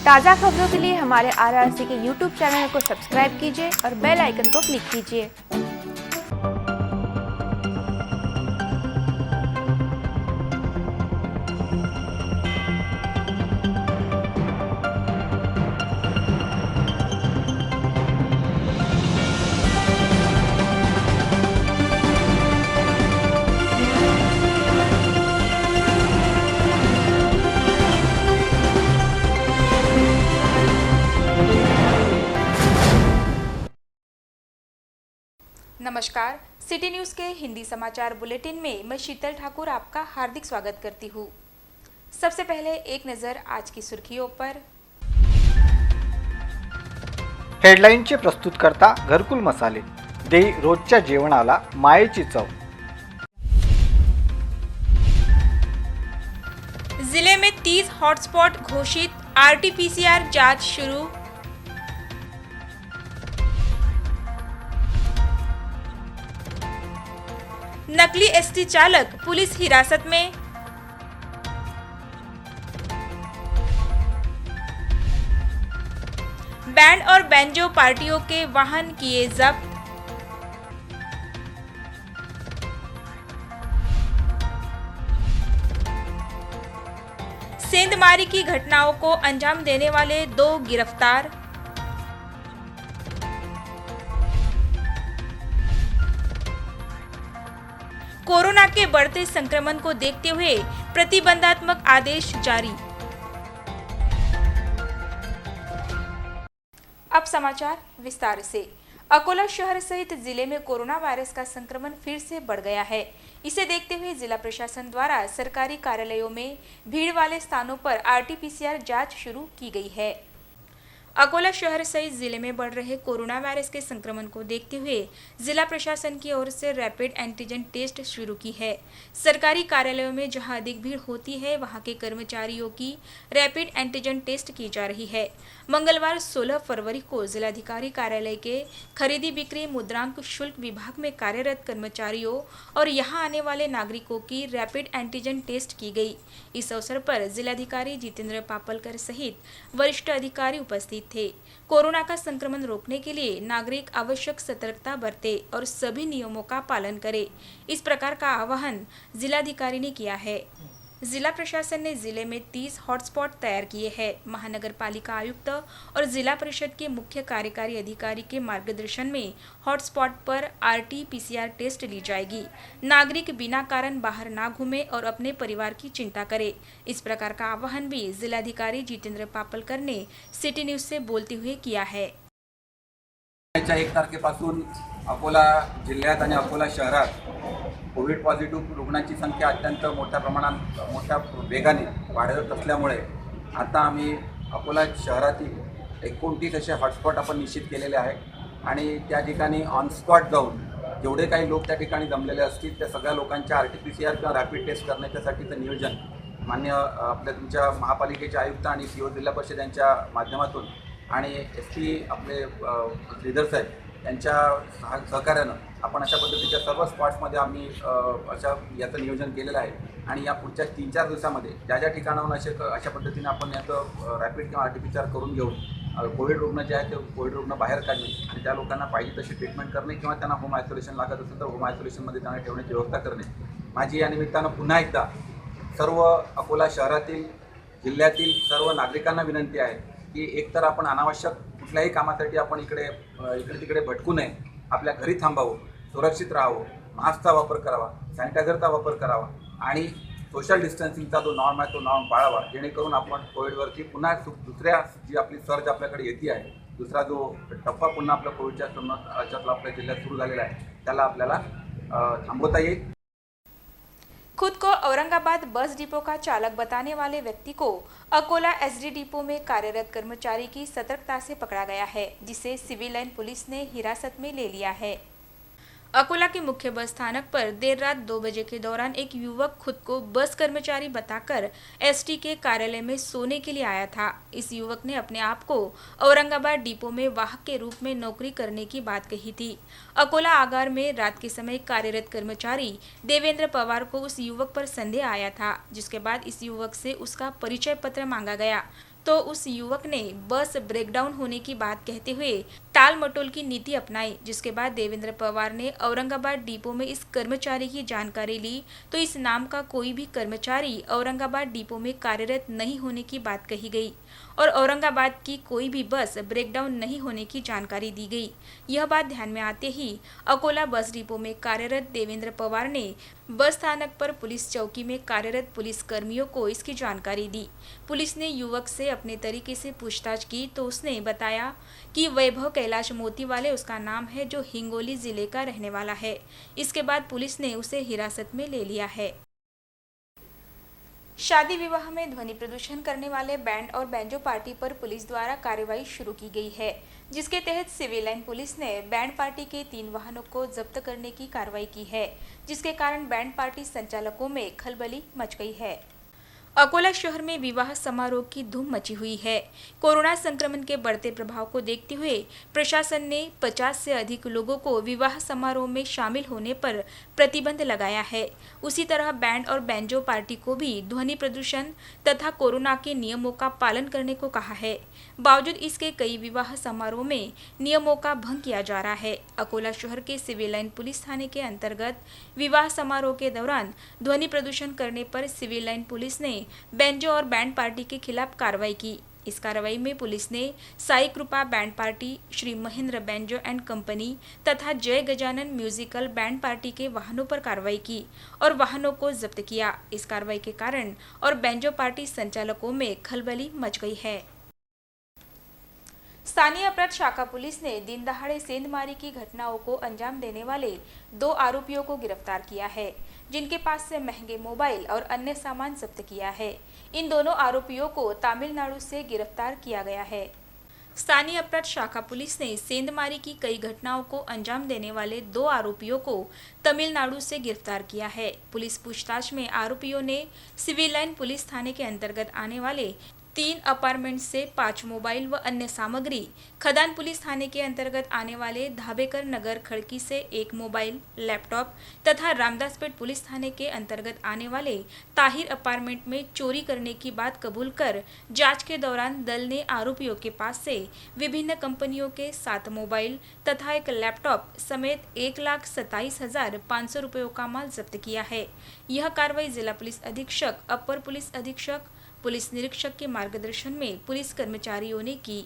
ताज़ा खबरों के लिए हमारे आरआरसी के यूट्यूब चैनल को सब्सक्राइब कीजिए और बेल आइकन को क्लिक कीजिए। नमस्कार, सिटी न्यूज़ के हिंदी समाचार बुलेटिन में मैं शीतल ठाकुर आपका हार्दिक स्वागत करती हूँ। सबसे पहले एक नज़र आज की सुर्खियों पर। हेडलाईनचे प्रस्तुतकर्ता घरकुल मसाले देई रोजच्या जेवणाला मायेची चव। जिले में 30 हॉटस्पॉट घोषित, RT-PCR जांच शुरू। नकली एसटी चालक पुलिस हिरासत में। बैंड और बैंजो पार्टियों के वाहन किए जब्त। सेंधमारी की घटनाओं को अंजाम देने वाले 2 गिरफ्तार। कोरोना के बढ़ते संक्रमण को देखते हुए प्रतिबंधात्मक आदेश जारी। अब समाचार विस्तार से। अकोला शहर सहित जिले में कोरोना वायरस का संक्रमण फिर से बढ़ गया है। इसे देखते हुए जिला प्रशासन द्वारा सरकारी कार्यालयों में भीड़ वाले स्थानों पर RT-PCR जांच शुरू की गई है। अकोला शहर सहित जिले में बढ़ रहे कोरोना वायरस के संक्रमण को देखते हुए जिला प्रशासन की ओर से रैपिड एंटीजन टेस्ट शुरू की है। सरकारी कार्यालयों में जहां अधिक भीड़ होती है वहां के कर्मचारियों की रैपिड एंटीजन टेस्ट की जा रही है। मंगलवार 16 फरवरी को जिलाधिकारी कार्यालय के खरीदी बिक्री मुद्रांक शुल्क विभाग में कार्यरत कर्मचारियों और यहां आने वाले नागरिकों की रैपिड एंटीजन टेस्ट की गई। इस अवसर पर जिलाधिकारी जितेंद्र पापलकर सहित वरिष्ठ अधिकारी उपस्थित थे। कोरोना का संक्रमण रोकने के लिए नागरिक आवश्यक सतर्कता बरते और सभी नियमों का पालन करे, इस प्रकार का आह्वान जिलाधिकारी ने किया है। जिला प्रशासन ने जिले में 30 हॉटस्पॉट तैयार किए हैं। महानगर पालिका आयुक्त और जिला परिषद के मुख्य कार्यकारी अधिकारी के मार्गदर्शन में हॉटस्पॉट पर RT-PCR टेस्ट ली जाएगी। नागरिक बिना कारण बाहर ना घूमे और अपने परिवार की चिंता करे, इस प्रकार का आह्वान भी जिलाधिकारी जितेंद्र पापलकर ने सिटी न्यूज से बोलते हुए किया है। 1 तारखेपासून अकोला जिल्ह्यात आणि अकोला शहरात कोविड पॉझिटिव्ह रुग्णांची संख्या अत्यंत मोठ्या वेगाने वाढत असल्यामुळे आता आम्ही अकोला शहरातील 29 असे हॉटस्पॉट आपण निश्चित केलेले आहेत आणि त्या ठिकाणी ऑन स्पॉट जाऊन जेवढे काही लोक त्या ठिकाणी जमलेले असतील त्या सगळ्या लोकांच्या RT-PCR किंवा रॅपिड टेस्ट करण्यासाठीचं नियोजन मान्य आपल्या तुमच्या महापालिकेचे आयुक्त आणि CO जिल्हा परिषद यांच्या माध्यमातून आणि SP आपले श्रीधर साहेब यांच्या सहकार्यानं आपण अशा पद्धतीच्या सर्व स्पॉट्समध्ये आम्ही याचं नियोजन केलेलं आहे आणि या पुढच्या 3-4 दिवसामध्ये ज्या ठिकाणाहून अशा पद्धतीने आपण याचं रॅपिड किंवा RT-PCR करून घेऊन कोविड रुग्ण जे आहेत ते कोविड रुग्ण बाहेर काढणे आणि त्या लोकांना पाहिजे तशी ट्रीटमेंट करणे किंवा त्यांना होम आयसोलेशन लागत असेल तर होम आयसोलेशनमध्ये त्यांना ठेवण्याची व्यवस्था करणे। माझी या निमित्तानं पुन्हा एकदा सर्व अकोला शहरातील जिल्ह्यातील सर्व नागरिकांना विनंती आहे की एकतर आपण अनावश्यक कुठल्याही कामासाठी आपण इकडे तिकडे भटकू नये, आपल्या घरी थांबावं, सुरक्षित राहावं, मास्कचा वापर करावा, सॅनिटायझरचा वापर करावा आणि सोशल डिस्टन्सिंगचा जो नॉर्म आहे तो नॉर्म पाळावा, जेणेकरून आपण कोविडवरती पुन्हा दुसऱ्या जी आपली सर्ज आपल्याकडे येते आहे, दुसरा जो टप्पा पुन्हा आपल्या कोविडच्या संदर्भात आपल्या जिल्ह्यात सुरू झालेला आहे त्याला आपल्याला थांबवता येईल। खुद को औरंगाबाद बस डिपो का चालक बताने वाले व्यक्ति को अकोला SD डिपो में कार्यरत कर्मचारी की सतर्कता से पकड़ा गया है, जिसे सिविल लाइन पुलिस ने हिरासत में ले लिया है। अकोला के मुख्य बस स्थानक पर देर रात 2 बजे के दौरान एक युवक खुद को बस कर्मचारी बताकर ST के कार्यालय में सोने के लिए आया था। इस युवक ने अपने आप को औरंगाबाद डिपो में वाहक के रूप में नौकरी करने की बात कही थी। अकोला आगार में रात के समय कार्यरत कर्मचारी देवेंद्र पवार को उस युवक पर संदेह आया था, जिसके बाद इस युवक से उसका परिचय पत्र मांगा गया तो उस युवक ने बस ब्रेकडाउन होने की बात कहते हुए टाल मटोल की नीति अपनाई, जिसके बाद देवेंद्र पवार ने औरंगाबाद डिपो में इस कर्मचारी की जानकारी ली तो इस नाम का कोई भी कर्मचारी औरंगाबाद डिपो में कार्यरत नहीं होने की बात कही गई और औरंगाबाद की कोई भी बस ब्रेकडाउन नहीं होने की जानकारी दी गई। यह बात ध्यान में आते ही अकोला बस डिपो में कार्यरत देवेंद्र पवार ने बस स्थानक पर पुलिस चौकी में कार्यरत पुलिस कर्मियों को इसकी जानकारी दी। पुलिस ने युवक से अपने तरीके से पूछताछ की तो उसने बताया कि वैभव कैलाश मोतीवाले उसका नाम है, जो हिंगोली जिले का रहने वाला है। इसके बाद पुलिस ने उसे हिरासत में ले लिया है। शादी विवाह में ध्वनि प्रदूषण करने वाले बैंड और बैंजो पार्टी पर पुलिस द्वारा कार्रवाई शुरू की गई है, जिसके तहत सिविल लाइन पुलिस ने बैंड पार्टी के 3 वाहनों को जब्त करने की कार्रवाई की है, जिसके कारण बैंड पार्टी संचालकों में खलबली मच गई है। अकोला शहर में विवाह समारोह की धूम मची हुई है। कोरोना संक्रमण के बढ़ते प्रभाव को देखते हुए प्रशासन ने 50 से अधिक लोगों को विवाह समारोह में शामिल होने पर प्रतिबंध लगाया है। उसी तरह बैंड और बैंजो पार्टी को भी ध्वनि प्रदूषण तथा कोरोना के नियमों का पालन करने को कहा है। बावजूद इसके कई विवाह समारोह में नियमों का भंग किया जा रहा है। अकोला शहर के सिविल लाइन पुलिस थाने के अंतर्गत विवाह समारोह के दौरान ध्वनि प्रदूषण करने पर सिविल लाइन पुलिस ने बैंजो और बैंड पार्टी के खिलाफ कार्रवाई की। इस कार्रवाई में पुलिस ने साई कृपा band party, Shri Mahendra banjo and company तथा जय गजानन म्यूजिकल बैंड पार्टी के वाहनों पर कार्रवाई की और वाहनों को जब्त किया। इस कार्रवाई के कारण और बैंजो पार्टी संचालकों में खलबली मच गई है। स्थानीय अपराध शाखा पुलिस ने दिन दहाड़े सेंधमारी की घटनाओं को अंजाम देने वाले 2 आरोपियों को गिरफ्तार किया है, जिनके पास से महंगे मोबाइल और अन्य सामान जब्त किया है। इन दोनों आरोपियों को तमिलनाडु से गिरफ्तार किया गया है। स्थानीय अपराध शाखा पुलिस ने सेंधमारी की कई घटनाओं को अंजाम देने वाले 2 आरोपियों को तमिलनाडु से गिरफ्तार किया है। पुलिस पूछताछ में आरोपियों ने सिविल लाइन पुलिस थाने के अंतर्गत आने वाले 3 अपार्टमेंट से 5 मोबाइल व अन्य सामग्री, खदान पुलिस थाने के अंतर्गत आने वाले धाबेकर नगर खड़की से 1 मोबाइल, लैपटॉप तथा रामदासपेट पुलिस थाने के अंतर्गत आने वाले ताहिर अपार्टमेंट में चोरी करने की बात कबूल कर जांच के दौरान दल ने आरोपियों के पास से विभिन्न कंपनियों के 7 मोबाइल तथा 1 लैपटॉप समेत 1,27,500 रुपयों का माल जब्त किया है। यह कार्रवाई जिला पुलिस अधीक्षक, अपर पुलिस अधीक्षक, पुलिस निरीक्षक के मार्गदर्शन में पुलिस कर्मचारियों ने की।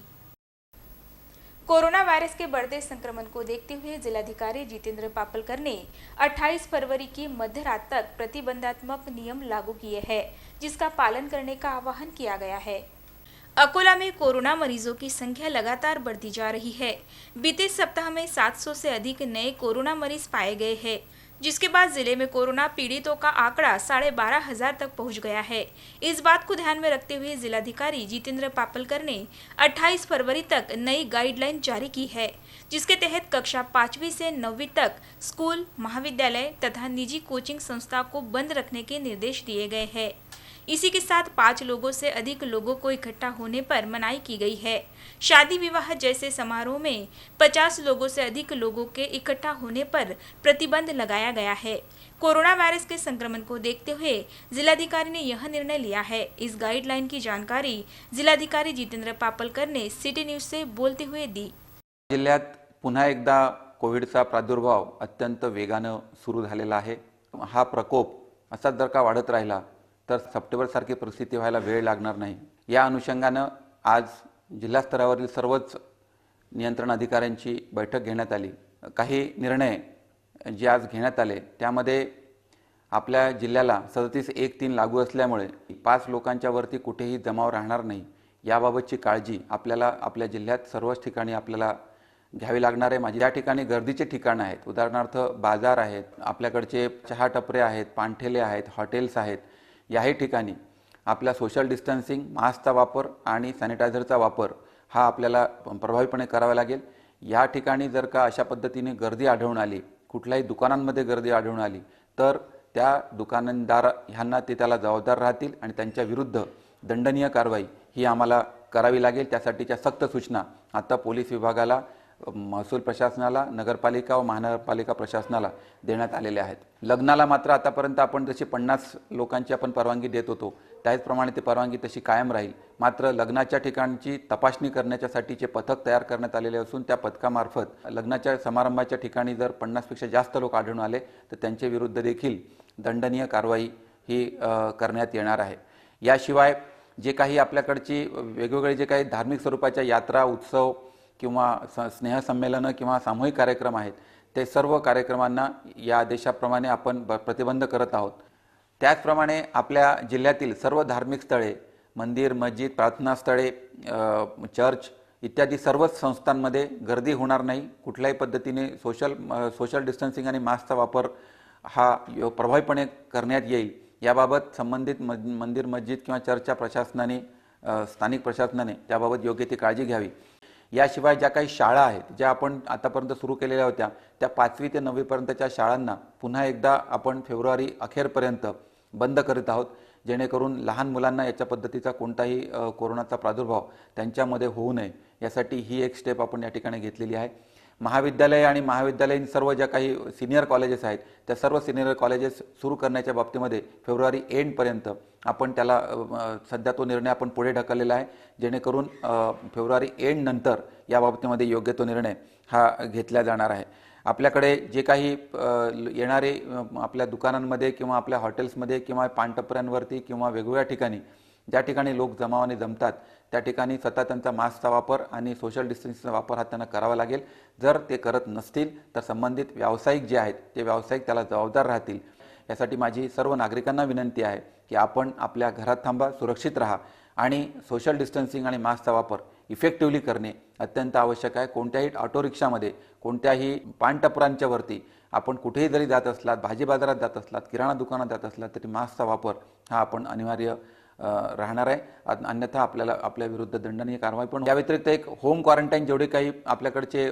कोरोना वायरस के बढ़ते संक्रमण को देखते हुए जिलाधिकारी जितेंद्र पापलकर ने 28 फरवरी की मध्य रात तक प्रतिबंधात्मक नियम लागू किए हैं, जिसका पालन करने का आह्वान किया गया है। अकोला में कोरोना मरीजों की संख्या लगातार बढ़ती जा रही है। बीते सप्ताह में 700 से अधिक नए कोरोना मरीज पाए गए हैं, जिसके बाद जिले में कोरोना पीड़ितों का आंकड़ा 12,500 तक पहुंच गया है। इस बात को ध्यान में रखते हुए जिलाधिकारी जितेंद्र पापलकर ने 28 फरवरी तक नई गाइडलाइन जारी की है, जिसके तहत कक्षा 5वीं से 9वीं तक स्कूल, महाविद्यालय तथा निजी कोचिंग संस्था को बंद रखने के निर्देश दिए गए हैं। इसी के साथ 5 लोगों से अधिक लोगों को इकट्ठा होने पर मनाही की गई है। शादी विवाह जैसे समारोह में 50 लोगों से अधिक लोगों के इकट्ठा होने पर प्रतिबंध लगाया गया है। कोरोना वायरस के संक्रमण को देखते हुए जिलाधिकारी ने यह निर्णय लिया है। इस गाइडलाइन की जानकारी जिलाधिकारी जितेंद्र पापलकर ने सिटी न्यूज से बोलते हुए दी। जिल्ह्यात पुन्हा एकदा कोविडचा प्रादुर्भाव अत्यंत वेगानं सुरू झालेला आहे। हा प्रकोप असाच जर का वाढत राहिला तर सप्टेंबर सारखी परिस्थिती व्हायला वेळ लागणार नाही। या अनुषंगानं आज जिल्हा स्तरावरील सर्वच नियंत्रण अधिकाऱ्यांची बैठक घेण्यात आली। काही निर्णय जे आज घेण्यात आले त्यामध्ये आपल्या जिल्ह्याला 37(1)(3) लागू असल्यामुळे 5 लोकांच्या वरती कुठेही जमाव राहणार नाही याबाबतची काळजी आपल्याला आपल्या जिल्ह्यात सर्वच ठिकाणी आपल्याला घ्यावी लागणार आहे। ज्या ठिकाणी गर्दीचे ठिकाण आहेत, उदाहरणार्थ बाजार आहेत, आपल्याकडचे चहा टपरे आहेत, पानठेले आहेत, हॉटेल्स आहेत, याही ठिकाणी आपला सोशल डिस्टन्सिंग, मास्कचा वापर आणि सॅनिटायझरचा वापर हा आपल्याला प्रभावीपणे करावा लागेल। या ठिकाणी जर का अशा पद्धतीने गर्दी आढळून आली, कुठल्याही दुकानांमध्ये गर्दी आढळून आली तर त्या दुकानदार ह्यांना ते त्याला जबाबदार राहतील आणि त्यांच्या विरुद्ध दंडनीय कारवाई ही आम्हाला करावी लागेल। त्यासाठीच्या सक्त सूचना आता पोलीस विभागाला महसूल प्रशासनाला, नगरपालिका व महानगरपालिका प्रशासनाला देण्यात आलेले आहेत. लग्नाला मात्र आतापर्यंत आपण जशी 50 लोकांची आपण परवानगी देत होतो त्याचप्रमाणे ती परवानगी तशी कायम राहील. मात्र लग्नाच्या ठिकाणची तपासणी करण्यासाठीचे पथक तयार करण्यात आलेले असून त्या पथकामार्फत लग्नाच्या समारंभाच्या ठिकाणी जर 50पेक्षा जास्त लोक आढळून आले तर त्यांच्या विरुद्ध देखील दंडनीय कारवाई ही करण्यात येणार आहे. याशिवाय जे काही आपल्याकडची वेगवेगळे जे काही धार्मिक स्वरूपाच्या यात्रा, उत्सव किंवा स्नेहसंमेलनं किंवा सामूहिक कार्यक्रम आहेत ते सर्व कार्यक्रमांना या आदेशाप्रमाणे आपण प्रतिबंध करत आहोत. त्याचप्रमाणे आपल्या जिल्ह्यातील सर्व धार्मिक स्थळे, मंदिर, मस्जिद, प्रार्थना स्थळे, चर्च इत्यादी सर्वच संस्थांमध्ये गर्दी होणार नाही. कुठल्याही पद्धतीने सोशल डिस्टन्सिंग आणि मास्कचा वापर हा प्रभावीपणे करण्यात येईल. याबाबत संबंधित मंदिर, मस्जिद किंवा चर्चच्या प्रशासनाने, स्थानिक प्रशासनाने त्याबाबत योग्य ती काळजी घ्यावी. याशिवाय ज्या काही शाळा आहेत ज्या आपण आतापर्यंत सुरू केलेल्या होत्या त्या 5वी ते 9वी पर्यंतच्या शाळांना पुन्हा एकदा आपण फेब्रुवारी अखेरपर्यंत बंद करीत आहोत, जेणेकरून लहान मुलांना याच्या पद्धतीचा कोणताही कोरोनाचा प्रादुर्भाव त्यांच्यामध्ये होऊ नये यासाठी ही एक स्टेप आपण या ठिकाणी घेतलेली आहे. महाविद्यालय आणि महाविद्यालयीन सर्व ज्या काही सिनियर कॉलेजेस आहेत त्या सर्व सिनियर कॉलेजेस सुरू करण्याच्या बाबतीमध्ये फेब्रुवारी एंडपर्यंत आपण त्याला सध्या तो निर्णय आपण पुढे ढकललेला आहे, जेणेकरून फेब्रुवारी एंड नंतर या बाबतीमध्ये योग्य तो निर्णय हा घेतला जाणार आहे. आपल्याकडे जे काही येणारे आपल्या दुकानांमध्ये किंवा आपल्या हॉटेल्समध्ये किंवा पानटपऱ्यांवरती किंवा वेगवेगळ्या ठिकाणी ज्या ठिकाणी लोक जमावाने जमतात त्या ठिकाणी स्वतः त्यांचा मास्कचा वापर आणि सोशल डिस्टन्सिंगचा वापर हा त्यांना करावा लागेल. जर ते करत नसतील तर संबंधित व्यावसायिक जे आहेत ते व्यावसायिक त्याला जबाबदार राहतील. यासाठी माझी सर्व नागरिकांना विनंती आहे की आपण आपल्या घरात थांबा, सुरक्षित राहा आणि सोशल डिस्टन्सिंग आणि मास्कचा वापर इफेक्टिव्हली करणे अत्यंत आवश्यक आहे. कोणत्याही ऑटो रिक्षामध्ये, कोणत्याही पानटपरांच्या वरती आपण कुठेही जरी जात असलात, भाजी बाजारात जात असलात, किराणा दुकानात जात असलात तरी मास्कचा वापर हा आपण अनिवार्य राहणार आहे. अन्यथा आपल्याला आपल्या विरुद्ध दंडनीय कारवाई पण. या व्यतिरिक्त एक होम क्वारंटाईन जेवढे काही आपल्याकडचे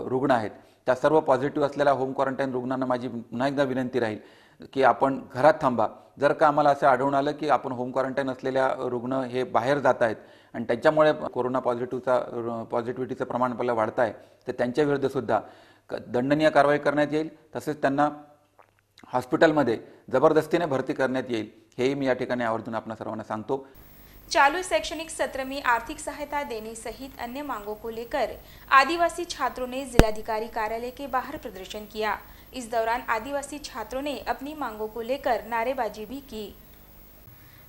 रुग्ण आहेत त्या सर्व पॉझिटिव्ह असलेल्या होम क्वारंटाईन रुग्णांना माझी पुन्हा एकदा विनंती राहील की आपण घरात थांबा. जर का आम्हाला असं आढळून आलं की आपण होम क्वारंटाईन असलेल्या रुग्ण हे बाहेर जात आहेत आणि त्याच्यामुळे कोरोना पॉझिटिव्हिटीचं प्रमाण आपल्याला वाढत आहे तर त्यांच्या विरुद्ध सुद्धा दंडनीय कारवाई करण्यात येईल. तसेच त्यांना हॉस्पिटलमध्ये जबरदस्तीने भर्ती करण्यात येईल, हेही मी या ठिकाणी आवर्जून आपण सर्वांना सांगतो. चालू शैक्षणिक सत्र में आर्थिक सहायता देने सहित अन्य मांगों को लेकर आदिवासी छात्रों ने जिलाधिकारी कार्यालय के बाहर प्रदर्शन किया. इस दौरान आदिवासी छात्रों ने अपनी मांगों को लेकर नारेबाजी भी की.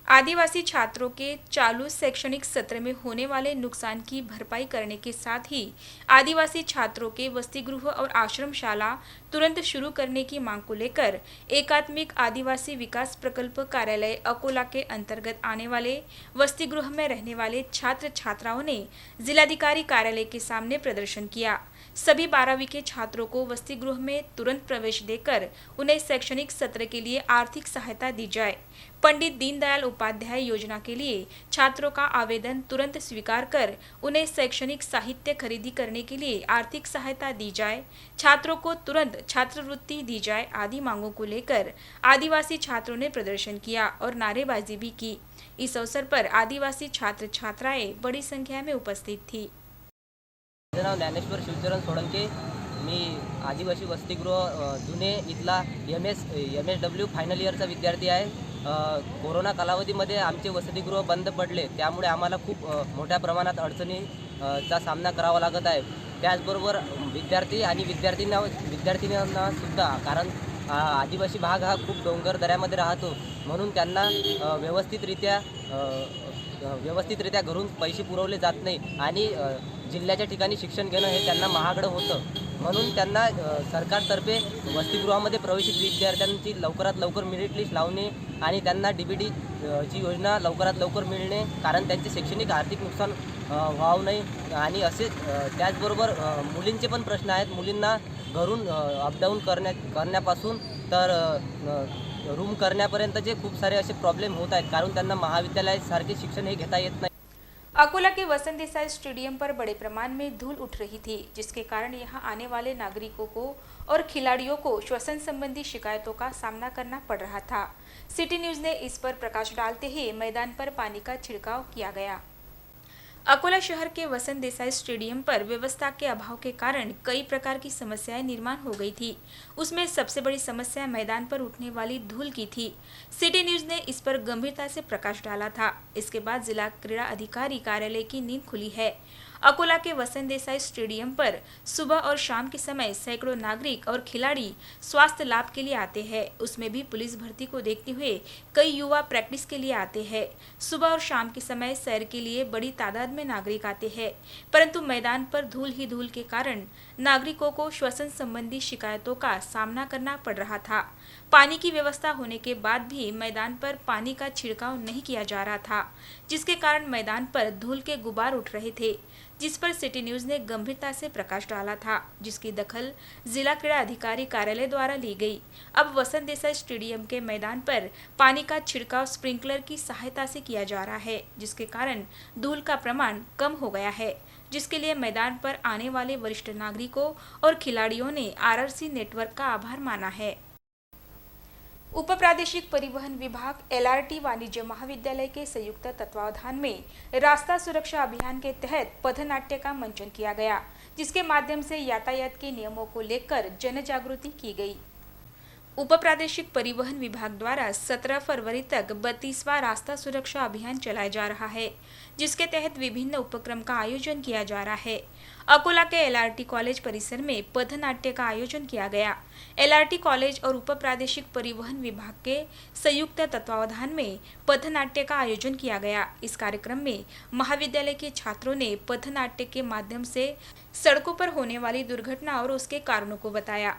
आदिवासी छात्रों के चालू शैक्षणिक सत्र में होने वाले नुकसान की भरपाई करने के साथ ही आदिवासी छात्रों के वसतिगृह और आश्रमशाला तुरंत शुरू करने की मांग को लेकर एकात्मिक आदिवासी विकास प्रकल्प कार्यालय अकोला के अंतर्गत आने वाले वसतिगृह में रहने वाले छात्र छात्राओं ने जिलाधिकारी कार्यालय के सामने प्रदर्शन किया. सभी 12वीं के छात्रों को वसतिगृह में तुरंत प्रवेश देकर उन्हें शैक्षणिक सत्र के लिए आर्थिक सहायता दी जाए. पंडित दीनदयाल उपाध्याय योजना के लिए छात्रों का आवेदन तुरंत स्वीकार कर उन्हें शैक्षणिक साहित्य खरीदी करने के लिए आर्थिक सहायता दी जाए. छात्रों को तुरंत छात्रवृत्ति दी जाए आदि मांगों को लेकर आदिवासी छात्रों ने प्रदर्शन किया और नारेबाजी भी की. इस अवसर पर आदिवासी छात्र छात्राएं बड़ी संख्या में उपस्थित थी. माझं नाव ज्ञानेश्वर शिवचरण सोळंके. मी आदिवासी वसतिगृह जुने इथला MSW फायनल इयरचा विद्यार्थी आहे. कोरोना कालावधीमध्ये आमचे वसतिगृह बंद पडले, त्यामुळे आम्हाला खूप मोठ्या प्रमाणात अडचणीचा सामना करावा लागत आहे. त्याचबरोबर विद्यार्थी आणि विद्यार्थिनींना सुद्धा, कारण आदिवासी भाग हा खूप डोंगर दऱ्यामध्ये राहतो, म्हणून त्यांना व्यवस्थितरित्या घरून पैसे पुरवले जात नाही आणि जिल्ह्याच्या ठिकाणी शिक्षण घेणं हे त्यांना महागडं होतं. म्हणून त्यांना सरकारतर्फे वसतिगृहामध्ये प्रवेशित विद्यार्थ्यांची लवकरात लवकर मेरिट लिस्ट लावणे आणि त्यांना DBT ची योजना लवकरात लवकर मिळणे, कारण त्यांचे शैक्षणिक आर्थिक नुकसान व्हावू नये. आणि असेच त्याचबरोबर मुलींचे पण प्रश्न आहेत. मुलींना घरून अपडाऊन करण्यापासून तर रूम करण्यापर्यंतचे खूप सारे असे प्रॉब्लेम होत आहेत, कारण त्यांना महाविद्यालयासारखे शिक्षण हे घेता येत नाही. अकोला के वसंत देसाई स्टेडियम पर बड़े प्रमाण में धूल उठ रही थी, जिसके कारण यहां आने वाले नागरिकों को और खिलाड़ियों को श्वसन संबंधी शिकायतों का सामना करना पड़ रहा था. सिटी न्यूज ने इस पर प्रकाश डालते ही मैदान पर पानी का छिड़काव किया गया. अकोला शहर के वसंत देसाई स्टेडियम पर व्यवस्था के अभाव के कारण कई प्रकार की समस्याएं निर्माण हो गई थी। उसमें सबसे बड़ी समस्या मैदान पर उठने वाली धूल की थी। सिटी न्यूज ने इस पर गंभीरता से प्रकाश डाला था। इसके बाद जिला क्रीड़ा अधिकारी कार्यालय की नींद खुली है। अकोला के वसंत देसाई स्टेडियम पर सुबह और शाम के समय सैकड़ों नागरिक और खिलाड़ी स्वास्थ्य लाभ के लिए आते हैं। उसमें भी पुलिस भर्ती को देखते हुए कई युवा प्रैक्टिस के लिए आते हैं। सुबह और शाम के समय सैर के लिए बड़ी तादाद में नागरिक आते हैं, परंतु मैदान पर धूल ही धूल के कारण नागरिकों को श्वसन संबंधी शिकायतों का सामना करना पड़ रहा था। पानी की व्यवस्था होने के बाद भी मैदान पर पानी का छिड़काव नहीं किया जा रहा था, जिसके कारण मैदान पर धूल के गुबार उठ रहे थे, जिस पर सिटी न्यूज ने गंभीरता से प्रकाश डाला था, जिसकी दखल जिला क्रीड़ा अधिकारी कार्यालय द्वारा ली गई। अब वसंत देसाई स्टेडियम के मैदान पर पानी का छिड़काव स्प्रिंकलर की सहायता से किया जा रहा है, जिसके कारण धूल का प्रमाण कम हो गया है, जिसके लिए मैदान पर आने वाले वरिष्ठ नागरिकों और खिलाड़ियों ने आरआरसी नेटवर्क का आभार माना है। उप प्रादेशिक परिवहन विभाग एलआरटी वाणिज्य महाविद्यालय के संयुक्त तत्वावधान में रास्ता सुरक्षा अभियान के तहत पथनाट्य का मंचन किया गया, जिसके माध्यम से यातायात के नियमों को लेकर जन जागृति की गई। उप प्रादेशिक परिवहन विभाग द्वारा 17 फरवरी तक 32वां रास्ता सुरक्षा अभियान चलाया जा रहा है, जिसके तहत विभिन्न उपक्रम का आयोजन किया जा रहा है। अकोला के एलआरटी कॉलेज परिसर में पथनाट्य का आयोजन किया गया। एलआरटी कॉलेज और उप प्रादेशिक परिवहन विभाग के संयुक्त तत्वावधान में पथनाट्य का आयोजन किया गया। इस कार्यक्रम में महाविद्यालय के छात्रों ने पथनाट्य के माध्यम से सड़कों पर होने वाली दुर्घटना और उसके कारणों को बताया।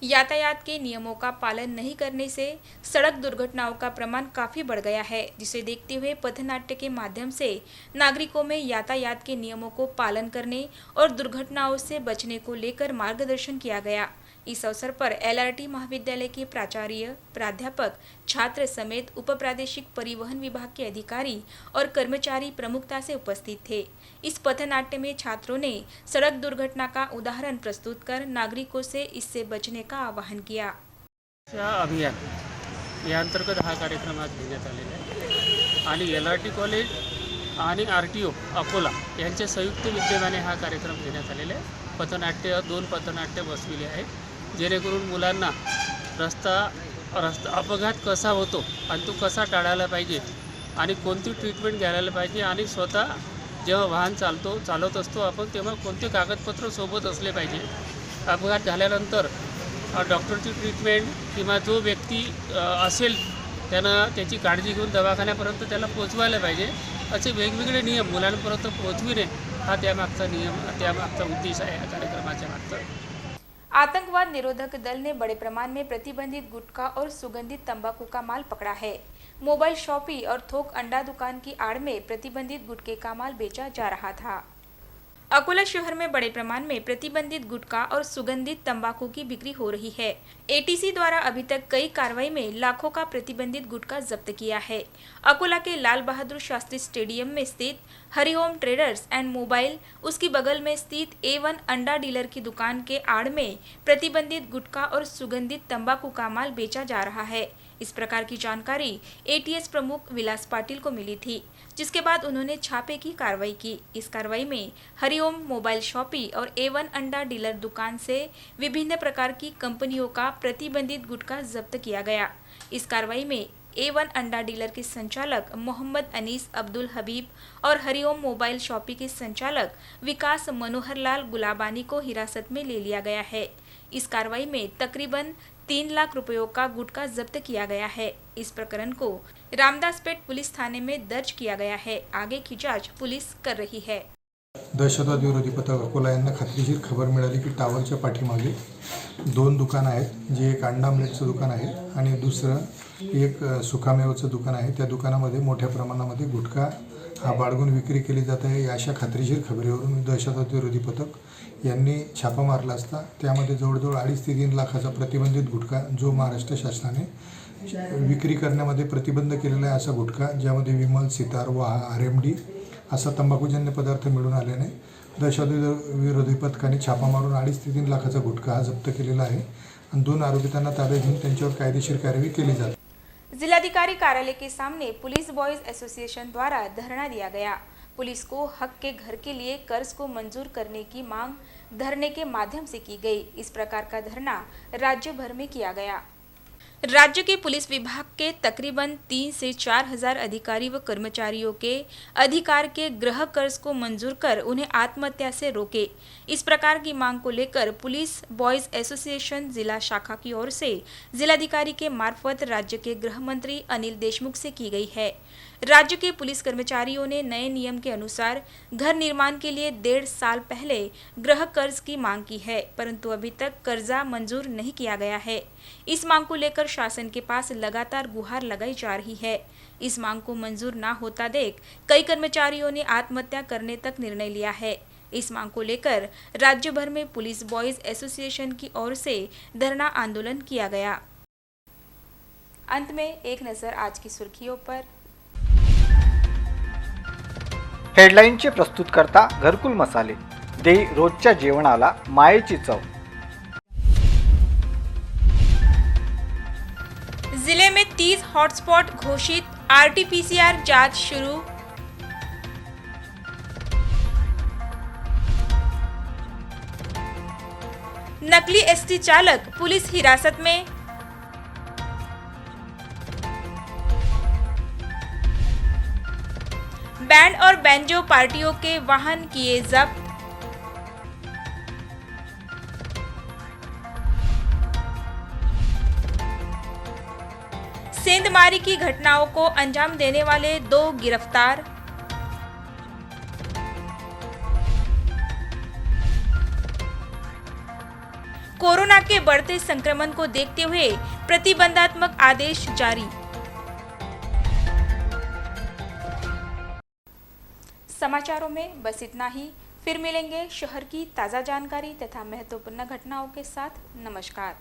यातायात के नियमों का पालन नहीं करने से सड़क दुर्घटनाओं का प्रमाण काफी बढ़ गया है, जिसे देखते हुए पथनाट्य के माध्यम से नागरिकों में यातायात के नियमों को पालन करने और दुर्घटनाओं से बचने को लेकर मार्गदर्शन किया गया। इस अवसर पर एलआरटी महाविद्यालय के प्राचार्य, प्राध्यापक, छात्र समेत उप प्रादेशिक परिवहन विभाग के अधिकारी और कर्मचारी प्रमुखता से उपस्थित थे। इस पथनाट्य में छात्रों ने सड़क दुर्घटना का उदाहरण प्रस्तुत कर नागरिकों से इससे बचने का आवाहन किया। अभियान या अंतर्गत हा कार्यक्रम आज घेण्यात आलेला आहे आणि एलआरटी कॉलेज आणि आरटीओ अकोला यांच्या संयुक्त विद्यमाने हा कार्यक्रम घेण्यात आलेला आहे। पथनाट्य 2 पथनाट्य बसविले आहेत, जेणेकरून मुलांना रस्ता अपघात कसा होतो आणि तो कसा टाळायला पाहिजे आणि कोणती ट्रीटमेंट घ्यायला पाहिजे आणि स्वतः जेव्हा वाहन चालवत असतो आपण तेव्हा कोणते कागदपत्र सोबत असले पाहिजे। अपघात झाल्यानंतर डॉक्टरची ट्रीटमेंट किंवा जो व्यक्ती असेल त्यानं त्याची काळजी घेऊन दवाखान्यापर्यंत त्याला पोहोचवायला पाहिजे। असे वेगवेगळे नियम मुलांपर्यंत पोहोचविणे हा त्यामागचा उद्देश आहे या कार्यक्रमाच्या मागचा। आतंकवाद निरोधक दल ने बड़े प्रमाण में प्रतिबंधित गुटखा और सुगंधित तंबाकू का माल पकड़ा है। मोबाइल शॉपी और थोक अंडा दुकान की आड़ में प्रतिबंधित गुटखे का माल बेचा जा रहा था। अकोला शहर में बड़े प्रमाण में प्रतिबंधित गुटखा और सुगंधित तंबाकू की बिक्री हो रही है। एटीसी द्वारा अभी तक कई कार्रवाई में लाखों का प्रतिबंधित गुटखा जब्त किया है। अकोला के लाल बहादुर शास्त्री स्टेडियम में स्थित हरिओम ट्रेडर्स एंड मोबाइल, उसकी बगल में स्थित A1 अंडा डीलर की दुकान के आड़ में प्रतिबंधित गुटखा और सुगंधित तंबाकू का माल बेचा जा रहा है। इस प्रकार की जानकारी एटीएस प्रमुख विलास पाटिल को मिली थी, जिसके बाद उन्होंने छापे की कार्रवाई की। इस कार्रवाई में हरिओम मोबाइल शॉपी और A1 अंडा डीलर दुकान से विभिन्न प्रकार की कंपनियों का प्रतिबंधित गुटखा जब्त किया गया। इस कार्रवाई में A1 अंडा डीलर के संचालक मोहम्मद अनीस अब्दुल हबीब और हरिओम मोबाइल शॉपी के संचालक विकास मनोहर लाल गुलाबानी को हिरासत में ले लिया गया है। इस कार्रवाई में तकरीबन 3 लाख रुपयों का गुटखा जब्त किया गया है। इस प्रकरण को रामदासपेट पुलिस थाने में दर्ज किया गया है। आगे की जांच पुलिस कर रही है। दहशतवाद विरोधी पथक अकोला यांना खात्रीशीर खबर मिळाली की टावरच्या पाठीमागे 2 दुकान आहेत, जे एक अंडा आमलेटचं दुकान आहे आणि दुसरं एक सुकामेवचं दुकान आहे। त्या दुकानामध्ये मोठ्या प्रमाणामध्ये गुटखा हा बाळगून विक्री केली जात आहे। अशा खात्रीशीर खबरीवरून दहशतवाद विरोधी पथक यांनी छापा मारला असता त्यामध्ये जवळजवळ 2.5 ते 3 लाखाचा प्रतिबंधित गुटखा, जो महाराष्ट्र शासनाने विक्री करण्यामध्ये प्रतिबंध केलेला आहे, असा गुटखा ज्यामध्ये विमल, सितार व RMD असा तंबाखूजन्य पदार्थ मिळून आल्याने दहशतवाद विरोधी पथकाने छापा मारून 2.5 ते 3 लाखाचा गुटखा हा जप्त केलेला आहे आणि 2 आरोपितांना ताब्यात घेऊन त्यांच्यावर कायदेशीर कार्यवाही केली जाते। जिलाधिकारी कार्यालय के सामने पुलिस बॉयज एसोसिएशन द्वारा धरना दिया गया। पुलिस को हक के घर के लिए कर्ज को मंजूर करने की मांग धरने के माध्यम से की गई। इस प्रकार का धरना राज्य भर में किया गया। राज्य के पुलिस विभाग के तकरीबन 3 से 4 हजार अधिकारी व कर्मचारियों के अधिकार के गृह कर्ज को मंजूर कर उन्हें आत्महत्या से रोके। इस प्रकार की मांग को लेकर पुलिस बॉयज एसोसिएशन जिला शाखा की ओर से जिलाधिकारी के मार्फत राज्य के गृह मंत्री अनिल देशमुख से की गई है। राज्य के पुलिस कर्मचारियों ने नए नियम के अनुसार घर निर्माण के लिए 1.5 साल पहले गृह कर्ज की मांग की है, परंतु अभी तक कर्जा मंजूर नहीं किया गया है। इस मांग को लेकर शासन के पास लगातार गुहार लगाई जा रही है। इस मांग को मंजूर ना होता देख कई कर्मचारियों ने आत्महत्या करने तक निर्णय लिया है। इस मांग को लेकर राज्य भर में पुलिस बॉयज एसोसिएशन की ओर से धरना आंदोलन किया गया। अंत में एक नजर आज की सुर्खियों पर। हेडलाईनचे प्रस्तुतकर्ता घरकुल मसाले दे रोजच्या जेवणाला मायेची चव। जिले में 30 हॉटस्पॉट घोषित, RT-PCR जांच शुरू। नकली ST चालक पुलिस हिरासत में। बैंड और बैंजो पार्टियों के वाहन किए जब्त। सेंधमारी की घटनाओं को अंजाम देने वाले 2 गिरफ्तार। कोरोना के बढ़ते संक्रमण को देखते हुए प्रतिबंधात्मक आदेश जारी। समाचारों में बस इतना ही। फिर मिलेंगे शहर की ताज़ा जानकारी तथा महत्वपूर्ण घटनाओं के साथ। नमस्कार।